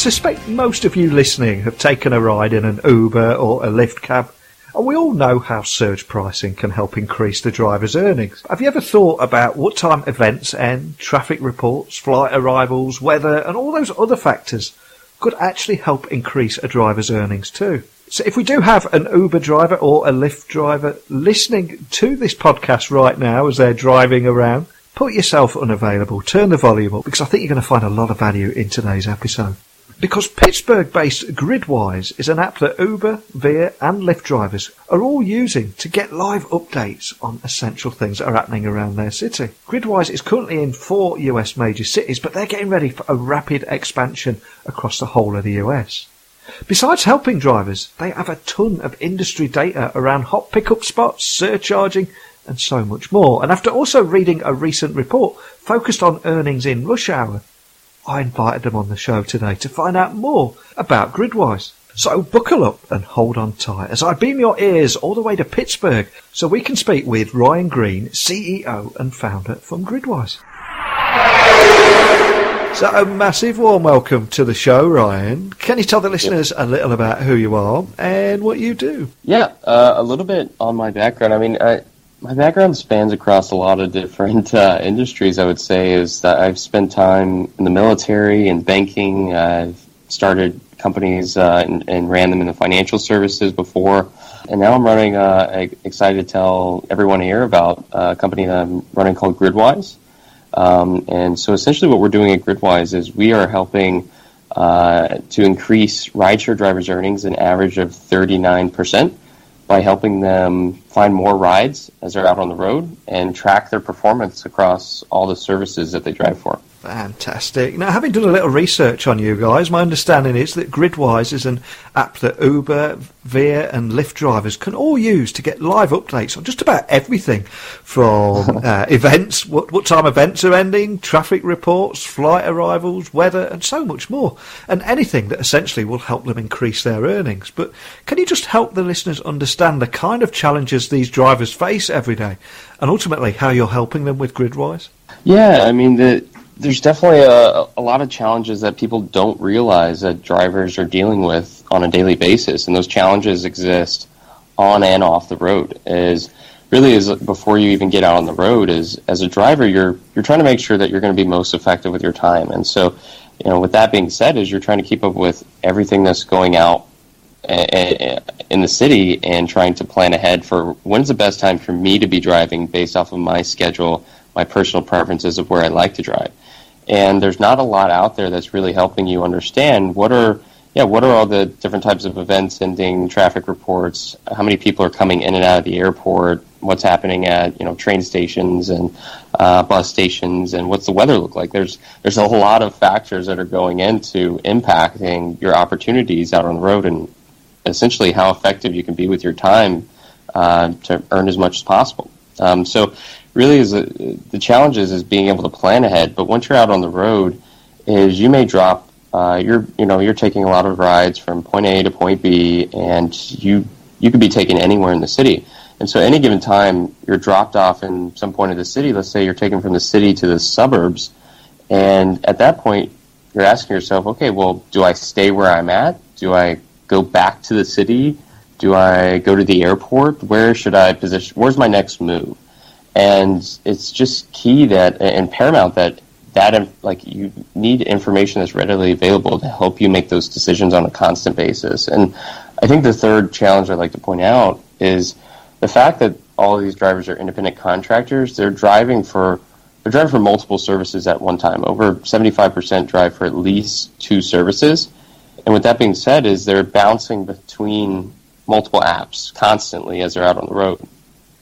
suspect most of you listening have taken a ride in an Uber or a Lyft cab, and we all know how surge pricing can help increase the driver's earnings. Have you ever thought about what time events end, traffic reports, flight arrivals, weather, and all those other factors could actually help increase a driver's earnings too? So if we do have an Uber driver or a Lyft driver listening to this podcast right now as they're driving around, put yourself unavailable, turn the volume up, because I think you're going to find a lot of value in today's episode. Because Pittsburgh-based Gridwise is an app that Uber, Via and Lyft drivers are all using to get live updates on essential things that are happening around their city. Gridwise is currently in 4 US major cities, but they're getting ready for a rapid expansion across the whole of the US. Besides helping drivers, they have a ton of industry data around hot pickup spots, surcharging, and so much more. And after also reading a recent report focused on earnings in rush hour, I invited them on the show today to find out more about Gridwise. So buckle up and hold on tight as I beam your ears all the way to Pittsburgh so we can speak with Ryan Green, CEO and founder from Gridwise. So a massive warm welcome to the show, Ryan. Can you tell the listeners a little about who you are and what you do? Yeah, a little bit on my background. I mean, my background spans across a lot of different industries, I would say, is that I've spent time in the military and banking. I've started companies and ran them in the financial services before. And now I'm running, excited to tell everyone here about a company that I'm running called Gridwise. And so essentially what we're doing at Gridwise is we are helping to increase rideshare drivers' earnings an average of 39%. By helping them find more rides as they're out on the road and track their performance across all the services that they drive for. Fantastic. Now, having done a little research on you guys, my understanding is that Gridwise is an app that Uber, Via and Lyft drivers can all use to get live updates on just about everything from events, what time events are ending, traffic reports, flight arrivals, weather and so much more, and anything that essentially will help them increase their earnings. But can you just help the listeners understand the kind of challenges these drivers face every day and ultimately how you're helping them with Gridwise? Yeah, I mean, there's definitely a lot of challenges that people don't realize that drivers are dealing with on a daily basis, and those challenges exist on and off the road. Before you even get out on the road, as a driver, you're trying to make sure that you're going to be most effective with your time. And so, with that being said, is you're trying to keep up with everything that's going out in the city and trying to plan ahead for when's the best time for me to be driving based off of my schedule, my personal preferences of where I like to drive. And there's not a lot out there that's really helping you understand what are all the different types of events ending, traffic reports, how many people are coming in and out of the airport, what's happening at train stations and bus stations, and what's the weather look like. There's a lot of factors that are going into impacting your opportunities out on the road and essentially how effective you can be with your time to earn as much as possible. So really the challenge is being able to plan ahead, but once you're out on the road is you may drop you're taking a lot of rides from point A to point B, and you could be taken anywhere in the city. And so any given time you're dropped off in some point of the city, let's say you're taken from the city to the suburbs, and at that point you're asking yourself, okay, well, do I stay where I'm at? Do I go back to the city? Do I go to the airport? Where should I position? Where's my next move? And it's just key and paramount that you need information that's readily available to help you make those decisions on a constant basis. And I think the third challenge I'd like to point out is the fact that all of these drivers are independent contractors. They're driving for multiple services at one time. Over 75% drive for at least 2 services. And with that being said, is they're bouncing between multiple apps constantly as they're out on the road.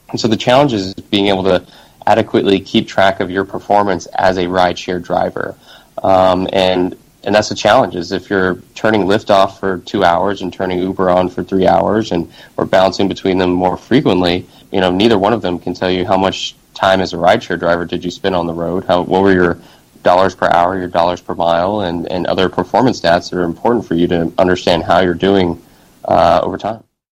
And so the challenge is being able to adequately keep track of your performance as a rideshare driver. And that's the challenge, is if you're turning Lyft off for 2 hours and turning Uber on for 3 hours or bouncing between them more frequently, neither one of them can tell you how much time as a rideshare driver did you spend on the road, what were your dollars per hour, your dollars per mile, and other performance stats that are important for you to understand how you're doing over time.